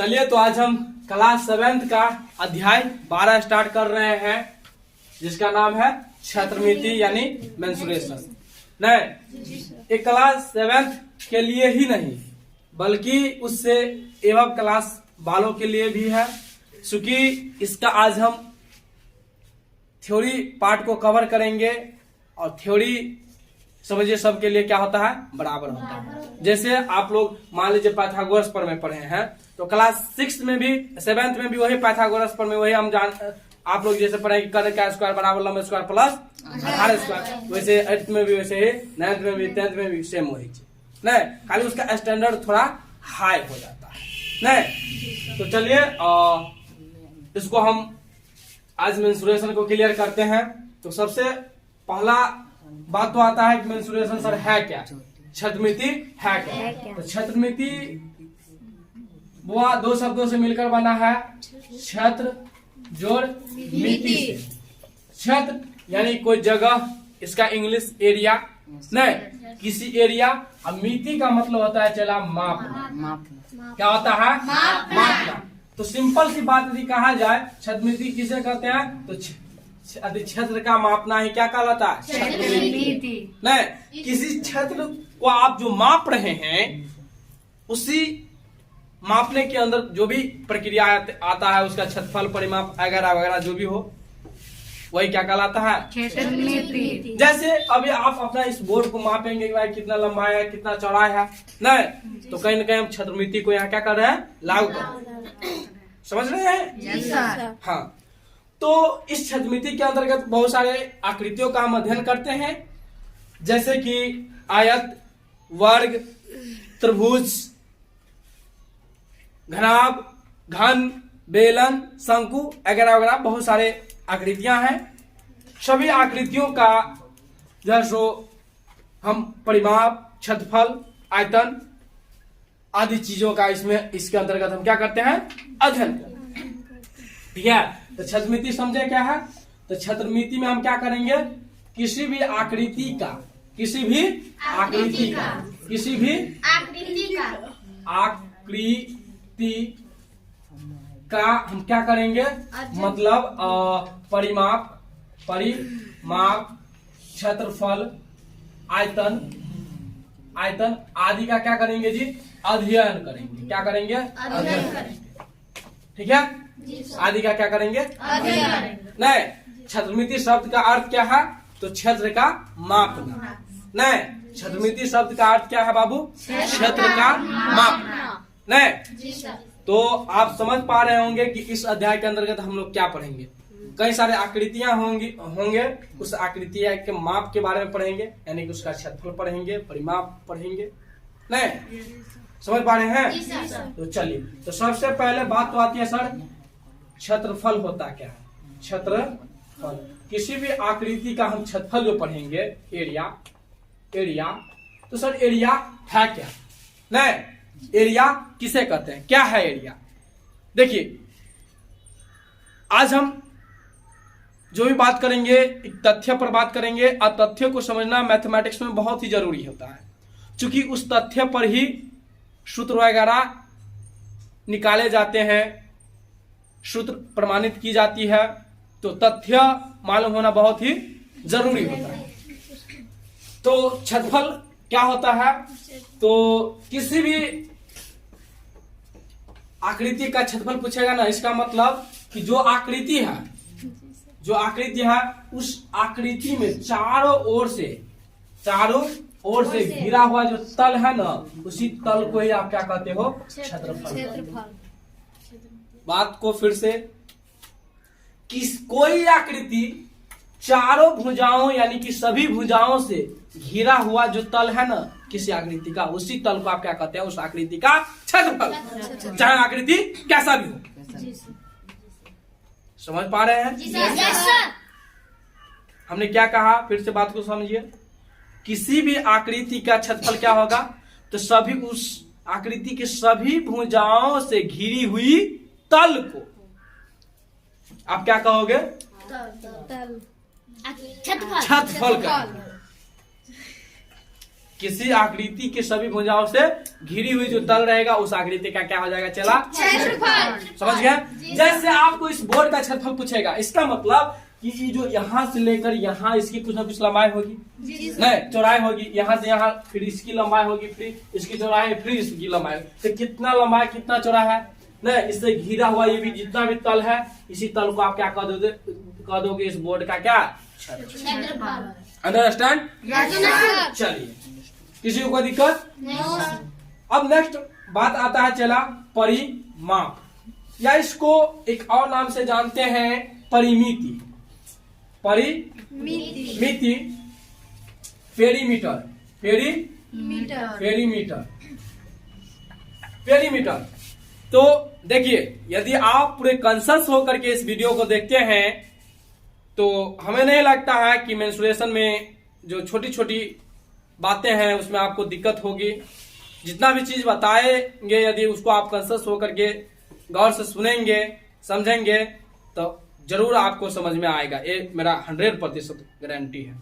चलिए तो आज हम क्लास 7th का अध्याय 12 स्टार्ट कर रहे हैं, जिसका नाम है क्षेत्रमिति यानी मेंसुरेशन। नहीं, ये क्लास 7th के लिए ही नहीं बल्कि उससे एवं क्लास वालों के लिए भी है, क्योंकि इसका आज हम थ्योरी पार्ट को कवर करेंगे और थ्योरी समझिए सबके लिए क्या होता है, बराबर होता है। जैसे आप लोग मान लीजिए पाइथागोरस प्रमेय पढ़े हैं, तो क्लास 6 में भी 7th में भी वही पाइथागोरस प्रमेय वही हम आप लोग जैसे पढ़े कर्ण का स्क्वायर बराबर लंब स्क्वायर प्लस आधार स्क्वायर, वैसे 8th में भी वैसे ही, 9th में भी, 10th में भी सेम वही चीज। नहीं, खाली उसका स्टैंडर्ड थोड़ा हाई हो जाता है। नहीं, तो चलिए इसको हम आज मेंसुरेशन को क्लियर करते हैं। तो सबसे पहला बात तो आता है कि मेंसुरेशन सर है क्या, क्षेत्रमिति है क्या। तो क्षेत्रमिति वो दो शब्दों से मिलकर बना है, क्षेत्र जोड़ मिति से। क्षेत्र यानी कोई जगह, इसका इंग्लिश एरिया, नहीं किसी एरिया। अब मिति का मतलब होता है चला माप। क्या होता है, मापना। तो सिंपल सी बात यदि कहा जाए क्षेत्रमिति किसे कहते हैं, तो क्षेत्र का मापना ही क्या कहलाता है, क्षेत्रमिति। नहीं, किसी क्षेत्र को आप जो माप रहे हैं उसी मापने के अंदर जो भी प्रक्रिया आता है, उसका क्षेत्रफल परिमाप वगैरह वगैरह जो भी हो, वही क्या कहलाता है, क्षेत्रमिति। जैसे अभी आप अपना इस बोर्ड को मापेंगे कि भाई कितना लंबाई है, कितना चौड़ाई है, नहीं तो कहीं ना कहीं हम क्षेत्रमिति को यहाँ क्या कर रहे हैं, लागू कर रहे हैं। समझ रहे हैं? हाँ। तो इस क्षेत्रमिति के अंतर्गत बहुत सारे आकृतियों का हम अध्ययन करते हैं, जैसे कि आयत, वर्ग, त्रिभुज, घनाभ, घन, बेलन, शंकु वगैरह वगैरह बहुत सारे आकृतियां हैं। सभी आकृतियों का जो सो हम परिमाप, क्षेत्रफल, आयतन आदि चीजों का इसके अंतर्गत हम क्या करते हैं, अध्ययन करते हैं। ठीक है, तो क्षेत्रमिति समझे क्या है। तो क्षेत्रमिति में हम क्या करेंगे, किसी भी आकृति का हम क्या करेंगे, मतलब परिमाप, क्षेत्रफल, आयतन आदि का क्या करेंगे जी, अध्ययन करेंगे। क्या करेंगे, अध्ययन करेंगे। ठीक है, आदि का क्या करेंगे, अध्ययन। नहीं, क्षेत्रमिति शब्द का अर्थ क्या है, तो क्षेत्र का मापना। नहीं, क्षेत्रमिति शब्द का अर्थ क्या है बाबू, क्षेत्र का मापना। नहीं, तो आप समझ पा रहे होंगे कि इस अध्याय के अंतर्गत हम लोग क्या पढ़ेंगे। कई सारे आकृतियां होंगे, उस आकृति के माप के बारे में पढ़ेंगे, यानी कि उसका क्षेत्रफल पढ़ेंगे, परिमाप पढ़ेंगे। नहीं, समझ पा रहे हैं? तो चलिए, तो सबसे पहले बात तो आती है सर, क्षेत्रफल होता क्या है। क्षेत्रफल, किसी भी आकृति का हम क्षेत्रफल जो पढ़ेंगे, एरिया, तो सर एरिया है क्या। नहीं, एरिया किसे कहते हैं, क्या है एरिया। देखिए, आज हम जो भी बात करेंगे एक तथ्य पर बात करेंगे, और तथ्य को समझना मैथमेटिक्स में बहुत ही जरूरी होता है, क्योंकि उस तथ्य पर ही सूत्र वगैरह निकाले जाते हैं, सूत्र प्रमाणित की जाती है। तो तथ्य मालूम होना बहुत ही जरूरी होता है। तो क्षेत्रफल क्या होता है, तो किसी भी आकृति का क्षेत्रफल पूछेगा ना, इसका मतलब कि जो आकृति है उस आकृति में चारों ओर से घिरा हुआ जो तल है ना, उसी तल को ही आप क्या कहते हो, क्षेत्रफल। बात को फिर से, कोई आकृति चारों भुजाओं यानी कि सभी भुजाओं से घिरा हुआ जो तल है ना किसी आकृति का, उसी तल को आप क्या कहते हैं, उस आकृति का क्षेत्रफल, चाहे आकृति कैसा भी हो। समझ पा रहे हैं? हमने क्या कहा, फिर से बात को समझिए। किसी भी आकृति का क्षेत्रफल क्या होगा, तो सभी उस आकृति की सभी भुजाओं से घिरी हुई तल को आप क्या कहोगे, क्षेत्रफल का। किसी आकृति के सभी भुजाओं से घिरी हुई जो तल रहेगा उस आकृति का क्या हो जाएगा चला? क्षेत्रफल। समझ गया? जैसे आपको इस बोर्ड का क्षेत्रफल पूछेगा, इसका मतलब कि ये जो यहाँ से लेकर यहाँ इसकी कुछ ना कुछ लंबाई होगी, नहीं चौड़ाई होगी, यहाँ से यहाँ फिर इसकी लंबाई होगी, फिर इसकी चौड़ाई, फिर इसकी लंबाई होगी। तो कितना लंबाई कितना चौड़ा है, नहीं इससे घिरा हुआ ये भी जितना भी तल है, इसी तल को आप क्या कह दोगे इस बोर्ड का क्या? अंडरस्टैंड? चलिए, किसी को कोई दिक्कत? अब नेक्स्ट बात आता है चला परिमाप, या इसको एक और नाम से जानते हैं परिमिति। परिमिति, पेरीमीटर, पेरीमीटर। तो देखिए, यदि आप पूरे कंसस होकर के इस वीडियो को देखते हैं तो हमें नहीं लगता है कि मेंस्ट्रुएशन में जो छोटी छोटी बातें हैं उसमें आपको दिक्कत होगी। जितना भी चीज बताएंगे यदि उसको आप कंसस होकर के गौर से सुनेंगे समझेंगे तो जरूर आपको समझ में आएगा, ये मेरा 100% गारंटी है।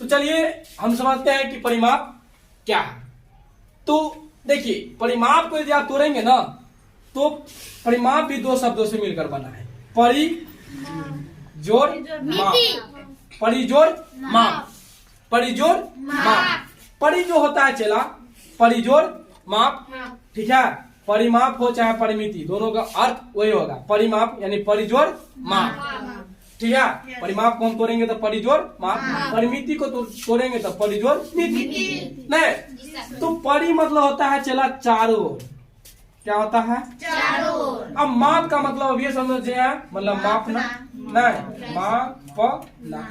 तो चलिए हम समझते हैं कि परिमाप क्या है। तो देखिए, परिमाप को यदि आप तोड़ेंगे ना तो परिमाप भी दो शब्दों से मिलकर बना है, परिजोड़ माप। परिजोड़ माप, परिजोड़ माप। परि जो होता है चला परिजोड़ माप, ठीक है। परिमाप हो चाहे परिमिति, दोनों का अर्थ वही होगा, परिमाप यानी परिजोड़ माप, ठीक है। परिमाप को हम तोड़ेंगे तो परिजोड़ माप, परिमिति को तोड़ेंगे तो परिजोड़ मिति। नहीं, तो परि मतलब होता है चला चारों ओर, क्या होता है? चारों ओर। अब माप का मतलब अब ये समझे हैं, मतलब मापना, नहीं मापना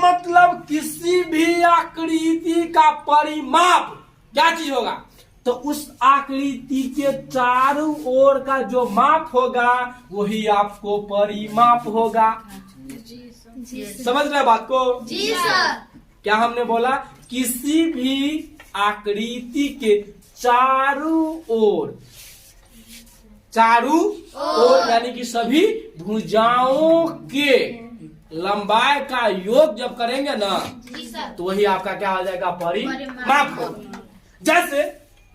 मतलब किसी भी आकृति का परिमाप क्या चीज होगा, तो उस आकृति के चारों ओर का जो माप होगा वही आपको परिमाप होगा। समझ रहे बात को? जी सर। क्या हमने बोला? किसी भी आकृति के चारों ओर, चारों ओर यानी कि सभी भुजाओं के लंबाई का योग जब करेंगे ना तो वही आपका क्या हो जाएगा? परिमाप होगा। जैसे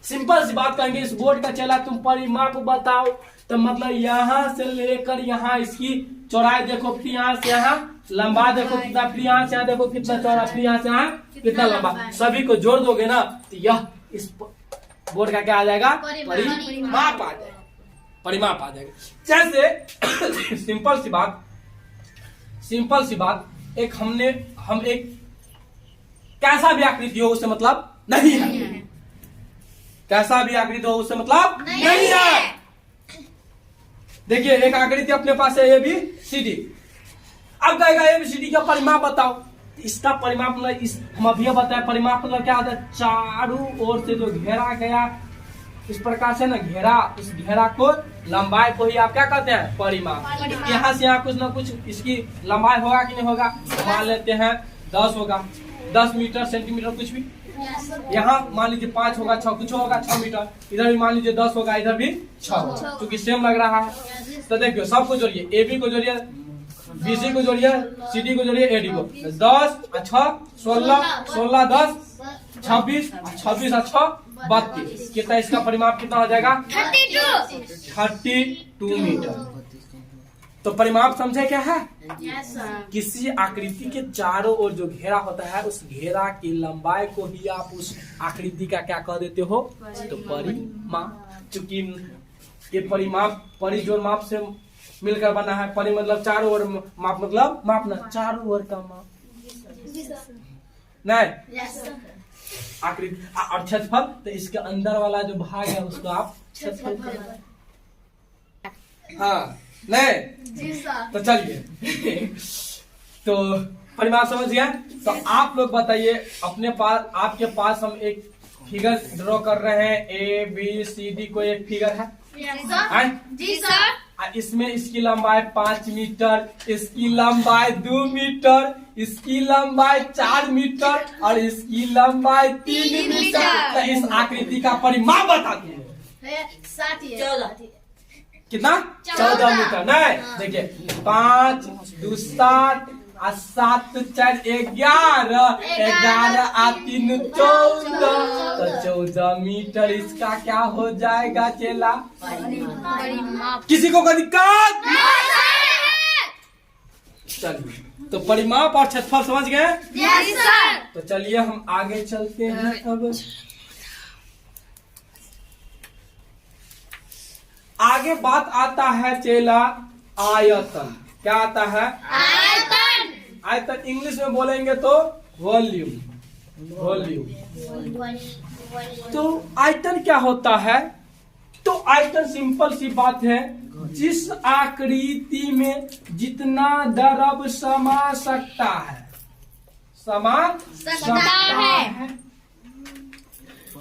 सिंपल सी बात करेंगे, इस बोर्ड का चला तुम परिमाप बताओ, तो मतलब यहाँ से लेकर यहाँ इसकी चौड़ाई देखो, फिर यहाँ से यहाँ लंबा देखो कितना, फिर यहाँ से यहाँ देखो कितना चौड़ा, फिर यहाँ से यहाँ कितना लंबा, सभी को जोड़ दोगे ना तो यह इस बोर्ड का क्या आ जाएगा? परिमाप आ जाएगा, परिमाप आ जाएगा। जैसे सिंपल सी बात एक हम एक कैसा भी आकृति हो उससे मतलब नहीं है, कैसा भी आकृति हो उससे मतलब नहीं है। देखिए, एक आकृति अपने पास है ABCD, अब कहेगा ABCD का परिमाप बताओ, इसका परिमाप मतलब हम अभी बताए परिमाप मतलब क्या होता है? चारों ओर से जो घेरा गया इस प्रकार से ना घेरा, इस घेरा को लंबाई को ही आप क्या कहते हैं? परिमाप। यहाँ से यहाँ कुछ ना कुछ इसकी लंबाई होगा कि नहीं होगा? मान लेते हैं 10 होगा, 10 मीटर सेंटीमीटर कुछ भी, यहाँ मान लीजिए 5 होगा, 6 कुछ होगा 6 मीटर, इधर भी मान लीजिए 10 होगा, इधर भी 6 होगा, क्योंकि सेम लग रहा है। तो देखियो सबको जोड़िए, AB को जोड़िए, BC को जोड़िए, CD को जोड़िए, AD को। 10 और 6 16, 16 10 26, 26 और 6 32, कितना इसका परिमाप कितना हो जाएगा? 32 मीटर। तो परिमाप समझे क्या है? किसी आकृति के चारों ओर जो घेरा होता है उस घेरा की लंबाई को ही आप उस आकृति का क्या कह देते हो? तो परिमाप। चूंकि ये परिमाप परिजोड़ माप से मिलकर बना है, परि मतलब चारों ओर, माप मतलब मापना, चारों ओर का माप, नहीं आकृति। और क्षेत्रफल, तो इसके अंदर वाला जो भाग है उसको आप क्षेत्रफल, हाँ नहीं। तो चलिए तो परिमाप समझ गया। तो आप लोग बताइए अपने पास, आपके पास हम एक फिगर ड्रॉ कर रहे हैं, ABCD को एक फिगर है, जी सर। इसमें इसकी लंबाई 5 मीटर, इसकी लंबाई 2 मीटर, इसकी लंबाई 4 मीटर और इसकी लंबाई 3 मीटर। तो इस आकृति का परिमाप बताती है कितना? 14 मीटर। नहीं देखिए, 5 2 7 और 7 4 11, 11 आ 3 14, तो 14 मीटर इसका क्या हो जाएगा चेला? किसी को कोई दिक्कत? चलिए, तो परिमाप और क्षेत्रफल समझ गए? Yes sir. तो चलिए हम आगे चलते हैं। अब आगे बात आता है चेला आयतन। क्या आता है? आयतन। आयतन इंग्लिश में बोलेंगे तो वॉल्यूम। वॉल्यूम। तो आयतन क्या होता है? तो आयतन सिंपल सी बात है, जिस आकृति में जितना द्रव समा सकता है, समा सकता है,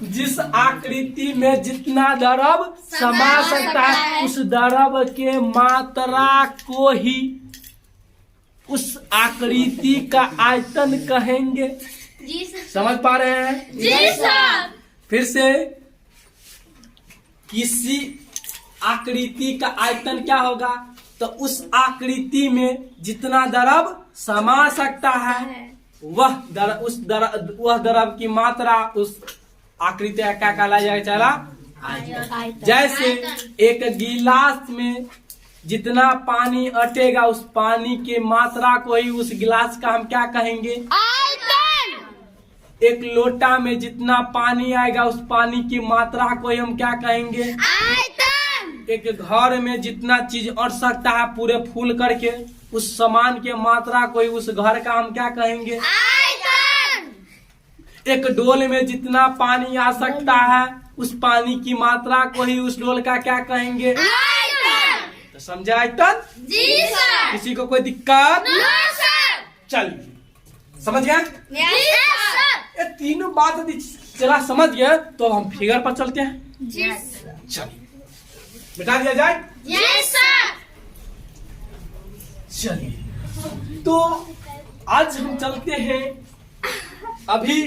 जिस आकृति में जितना द्रव समा सकता है, उस द्रव के मात्रा को ही उस आकृति का आयतन कहेंगे। जी सर। समझ पा रहे हैं? जी सर। फिर से, किसी आकृति का आयतन क्या होगा? तो उस आकृति में जितना द्रव समा सकता है, वह द्रव की मात्रा उस आकृति का क्या कहलाया जाएगा चला? आयतन। जैसे एक गिलास में जितना पानी अटेगा, उस पानी के मात्रा को ही उस गिलास का हम क्या कहेंगे? आयतन। एक लोटा में जितना पानी आएगा, उस पानी की मात्रा को ही हम क्या कहेंगे? आयतन। एक घर में जितना चीज अट सकता है पूरे फूल करके, उस सामान के मात्रा को ही उस घर का हम क्या कहेंगे? आयतन। एक डोल में जितना पानी आ सकता है, उस पानी की मात्रा को ही उस डोल का क्या कहेंगे? आयतन। तो समझे आयतन? जी सर। किसी को कोई दिक्कत? No sir. चलिए, समझ गए? Yes sir. ये तीनों बात यदि चला समझ गए तो हम फिगर पर चलते हैं। जी सर। चलिए, बिठा दिया जाए। Yes sir. चलिए, तो आज हम चलते हैं। अभी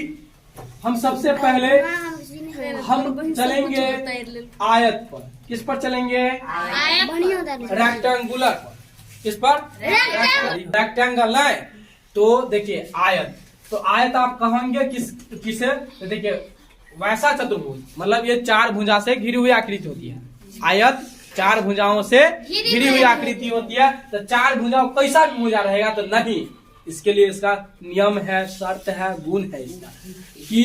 हम सबसे पहले हम चलेंगे आयत पर। किस पर चलेंगे? रेक्टेंगुलर पर। किस पर? रेक्टेंगल है। तो देखिए आयत, तो आयत आप कहेंगे किसे? तो देखिए वैसा चतुर्भुज, मतलब ये 4 भुजा से घिरी हुई आकृति होती है। आयत 4 भुजाओं से घिरी हुई आकृति होती है। तो 4 भुजाओं कैसा भी भुजा रहेगा तो नहीं, इसके लिए इसका नियम है, शर्त है, गुण है इसका, कि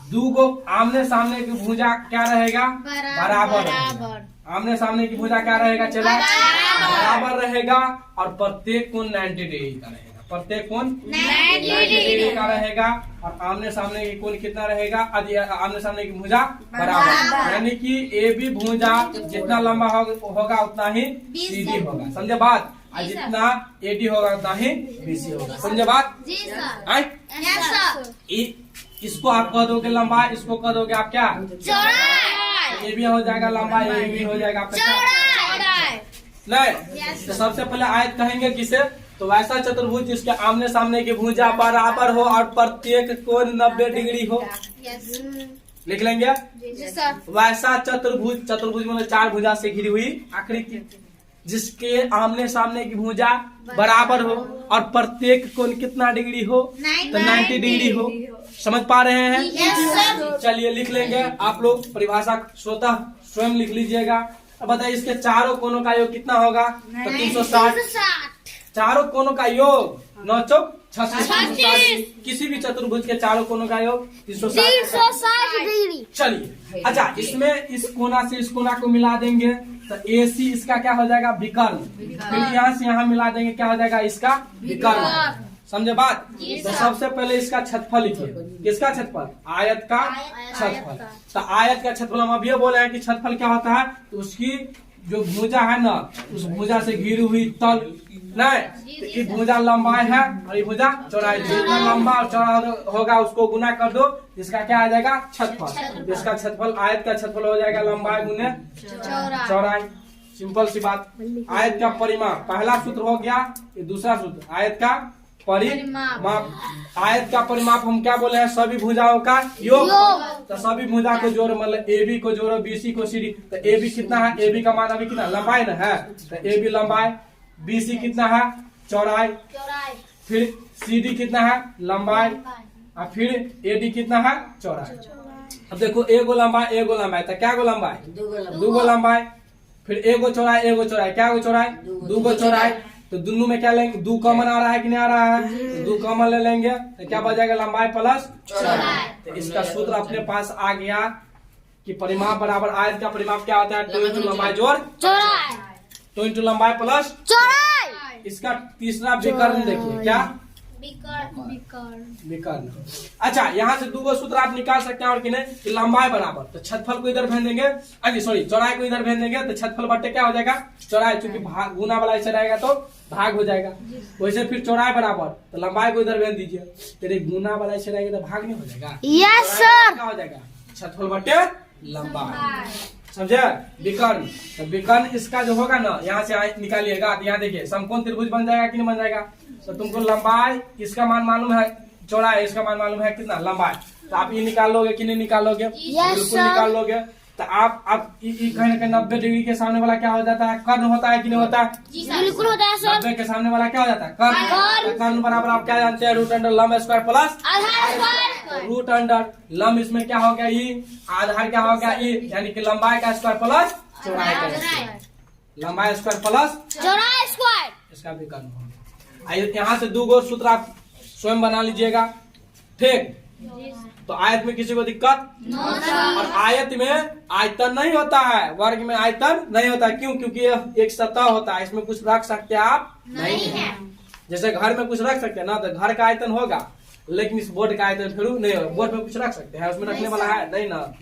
2 गो आमने सामने की भुजा क्या रहेगा? बराबर। आमने सामने की भुजा क्या रहेगा चला? बराबर रहेगा। और प्रत्येक कोण 90 डिग्री का रहेगा। प्रत्येक कोण 90 डिग्री का रहेगा। और आमने सामने की कोण कितना रहेगा? आमने सामने की भुजा बराबर, यानी कि ए बी भुजा जितना लंबा होगा उतना ही सीधी होगा। समझे बात? और जितना एडी होगा उतना ही बीसी होगा। समझे बात? जी सर। Yes sir. इसको आप कह दोगे लंबा, इसको कह दोगे आप क्या? चौड़ाई। ये भी हो जाएगा लंबा, ये भी हो जाएगा आपका चौड़ाई। नहीं। तो सबसे पहले आयत कहेंगे किसे? तो वैसा चतुर्भुज जिसके आमने सामने की भुजा बराबर हो और प्रत्येक कोण 90 डिग्री हो। लिख लेंगे जी सर। वैसा चतुर्भुज, चतुर्भुज मतलब 4 भुजा से घिरी हुई आकृति, जिसके आमने सामने की भुजा बराबर हो और प्रत्येक कोण कितना डिग्री हो? तो 90 डिग्री हो। समझ पा रहे हैं? Yes sir. चलिए लिख लेंगे। आप लोग परिभाषा स्वतः स्वयं लिख लीजिएगा। अब बताइए इसके चारों कोणों का योग कितना होगा? तो 360। चारों कोणों का योग 9 चौक 36। किसी भी चतुर्भुज के चारों कोणों का योग 360 डिग्री। चलिए, अच्छा इसमें इस कोना से इस कोना को मिला देंगे तो AC इसका क्या हो जाएगा? विकर्ण। फिर यहाँ से यहाँ मिला देंगे, क्या हो जाएगा? इसका विकर्ण। समझे बात? तो सबसे पहले इसका क्षेत्रफल लिखिए। किसका क्षेत्रफल? आयत का क्षेत्रफल। तो आयत का क्षेत्रफल हम अभी बोले हैं कि क्षेत्रफल क्या होता है? तो उसकी जो भुजा है ना, उस भुजा से घिरी हुई तल नहीं, तो ये भुजा लंबाई है और ये भुजा चौड़ाई। जितना लंबा और चौड़ा होगा उसको गुना कर दो, जिसका क्या आ जाएगा? क्षेत्रफल। इसका क्षेत्रफल, आयत का क्षेत्रफल हो जाएगा लंबाई गुने चौड़ाई। सिंपल सी बात। आयत का परिमाप पहला सूत्र हो गया। ये दूसरा सूत्र आयत का परिमाप। आयत का परिमाप हम क्या बोले हैं? सभी भुजाओं का योग। तो सभी भुजा को जोड़ो, मतलब AB को जोड़ो, BC को CD। तो AB कितना है? AB का मान अभी कितना? लंबाई ना है, तो AB लंबाई। BC कितना है? चौड़ाई, चौड़ाई, फिर CD कितना है लंबाई, और फिर AD कितना है चौड़ाई। अब देखो एगो लंबाई तो क्या गो लंबाई, दो गो लंबाई, फिर एगो चौड़ाई क्या गो चौड़ाई, दो गो चौड़ाई। तो दोनों में क्या लेंगे, दो कॉमन आ रहा है कि नहीं आ रहा है, तो दो कॉमन ले लेंगे तो क्या बच जाएगा लंबाई प्लस चौड़ाई। तो इसका सूत्र अपने पास आ गया कि परिमाप बराबर आयत का परिमाप क्या होता है, 2 इंटू लंबाई जोड़ चौड़ाई, 2 इंटू लंबाई प्लस। चौड़ाई, इसका तीसरा विकर्ण देखिए, क्या विकर्ण, विकर्ण। अच्छा, यहाँ से दो सूत्र आप निकाल सकते हैं और कि नहीं, कि लंबाई बराबर तो छतफल को इधर भेज देंगे, अरे सॉरी चौड़ाई को इधर भेज देंगे तो छतफल बट्टे क्या हो जाएगा चौड़ाई, चूंकि भाग गुना वाला ऐसे रहेगा तो भाग हो जाएगा। वैसे फिर चौड़ाई बराबर तो लंबाई को इधर भेज दीजिए, यदि गुना वाला ऐसे रहेगा तो भाग नहीं हो जाएगा। यस चौड़ाई सर, क्या हो जाएगा छतफल बट्टे लंबाई, समझे। विकर्ण, तो विकर्ण इसका जो होगा ना यहाँ से निकालिएगा, तो यहाँ देखिए समकोण त्रिभुज बन जाएगा कि नहीं बन जाएगा। तो तुमको लंबाई इसका मान मालूम है, चौड़ाई इसका मान मालूम है कितना लंबाई, तो आप ये निकाल लोगे कि नहीं निकाल लोगे, बिल्कुल sir. निकाल लोगे। तो आप कहीं 90 डिग्री के सामने वाला क्या हो जाता है, कर्ण होता है कि नहीं होता है, बिल्कुल होता है सर। 90 के सामने वाला क्या हो जाता है कर्ण। कर्ण। तो कर्ण बराबर आप क्या जानते हैं, रूट अंडर लंब स्क्वायर प्लस आधार स्क्वायर, रूट अंडर लंब, इसमें क्या हो गया ई, आधार क्या हो गया ई, यानी कि लंबाई का स्क्वायर प्लस चौड़ाई का स्क्वायर, लंबाई स्क्वायर प्लस चौड़ाई स्क्वायर, इसका विकर्ण हो गया। यहाँ से दो गो सूत्र आप स्वयं बना लीजिएगा, ठीक। तो आयत में किसी को दिक्कत, और आयत में आयतन नहीं होता है, वर्ग में आयतन नहीं होता है। क्यों, क्योंकि यह एक सतह होता है, इसमें कुछ रख सकते हैं आप नहीं है। जैसे घर में कुछ रख सकते हैं ना, तो घर का आयतन होगा, लेकिन इस बोर्ड का आयतन फिर नहीं होगा। बोर्ड में कुछ रख सकते हैं, उसमें रखने वाला है नहीं ना,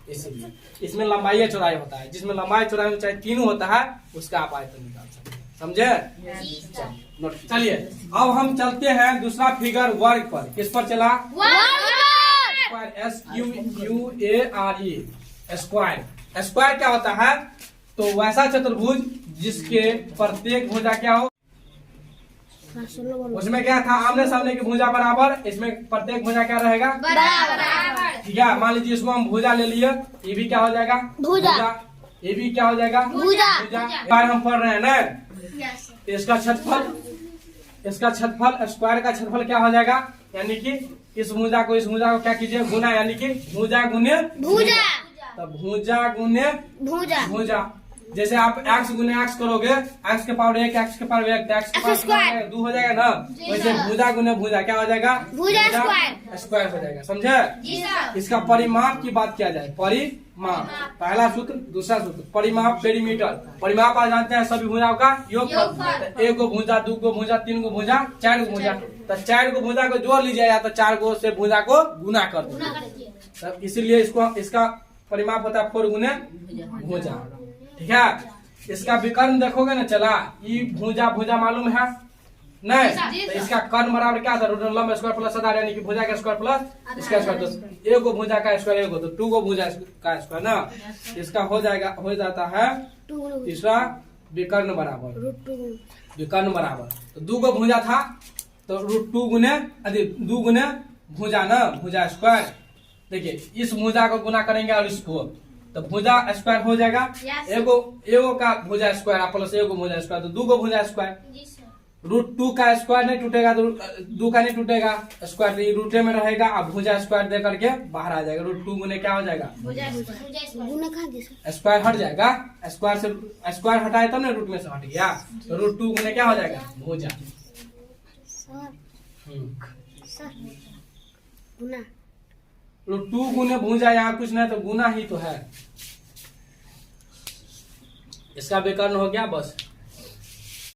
इसलिए इसमें लंबाई चौड़ाई होता है, जिसमें लंबाई चौड़ाई ऊंचाई तीनों होता है उसका आप आयतन निकाल सकते हैं, समझे। चलिए अब हम चलते हैं दूसरा फिगर वर्ग पर। किस पर चला, स्क्वायर, SQUARE, स्क्वायर। स्क्वायर क्या होता है, तो वैसा चतुर्भुज जिसके प्रत्येक भुजा क्या हो, उसमें क्या था आमने सामने की भुजा बराबर, इसमें प्रत्येक भुजा क्या रहेगा बराबर, ठीक है। मान लीजिए इसको हम भुजा ले लिए, ये भी क्या हो जाएगा भुजा, ये भी क्या हो जाएगा भुजा, बार हम पढ़ रहे हैं ना, तो इसका छठफल स्क्वायर का छठफल क्या हो जाएगा, यानी कि इस भुजा को क्या कीजिए गुना, यानी कि भुजा गुने भुजा, तो भुजा गुने भुजा, भुजा। जैसे आप x गुने x करोगे, x के पावर 1 x के पावर 1 x के पावर स्क्वायर 2 हो जाएगा ना, वैसे भुजा गुने भुजा क्या हो जाएगा भुजा स्क्वायर, स्क्वायर हो जाएगा, समझे। इसका परिमाप की बात किया जाए, परिमाप पहला सूत्र, दूसरा सूत्र परिमाप पेरीमीटर। परिमाप आप जानते हैं सभी भुजाओं का योगफल, तो एक गो भुजा, दो गो भुजा, तीन गो भुजा, चार गो भुजा, तो चार गो भुजा को जोड़ लीजिए या तो चार गो से भुजा को गुना कर दीजिए, तब इसीलिए इसका परिमाप होता है 4 गुने भुजा, ठीक है। इसका विकर्ण देखोगे ना, चला ये भुजा मालूम है नहीं, तो इसका कर्ण बराबर क्या था, रूट लंब स्क्वायर प्लस आधार, यानी कि भुजा का स्क्वायर प्लस इसका स्क्वायर, तो एक गो भुजा का स्क्वायर एक गो, तो 2 गो भुजा का स्क्वायर ना, इसका हो जाता है तीसरा विकर्ण बराबर, विकर्ण बराबर। तो 2 गो भुजा था तो रूट 2 गुने भुजा ना, भुजा स्क्वायर। देखिए इस भुजा को गुना करेंगे और इसको, तो भुजा स्क्वायर हो जाएगा, एगो का भुजा स्क्वायर प्लस एगो भुजा स्क्वायर, तो 2 गो भुजा स्क्वायर। रूट 2 का स्क्वायर नहीं टूटेगा, तो 2 का नहीं टूटेगा स्क्वायर, तो ये रूटे में रहेगा, अब भुजा स्क्वायर दे करके बाहर आ जाएगा, रूट 2 गुने क्या हो जाएगा स्क्वायर हट जाएगा, स्क्वायर से स्क्वायर हटाए तब ना रूट में से हट गया, तो रूट 2 गुने क्या हो जाएगा भुजा। रूट 2 गुने भुजा, यहाँ कुछ नहीं तो गुना ही तो है, इसका विकर्ण हो गया बस।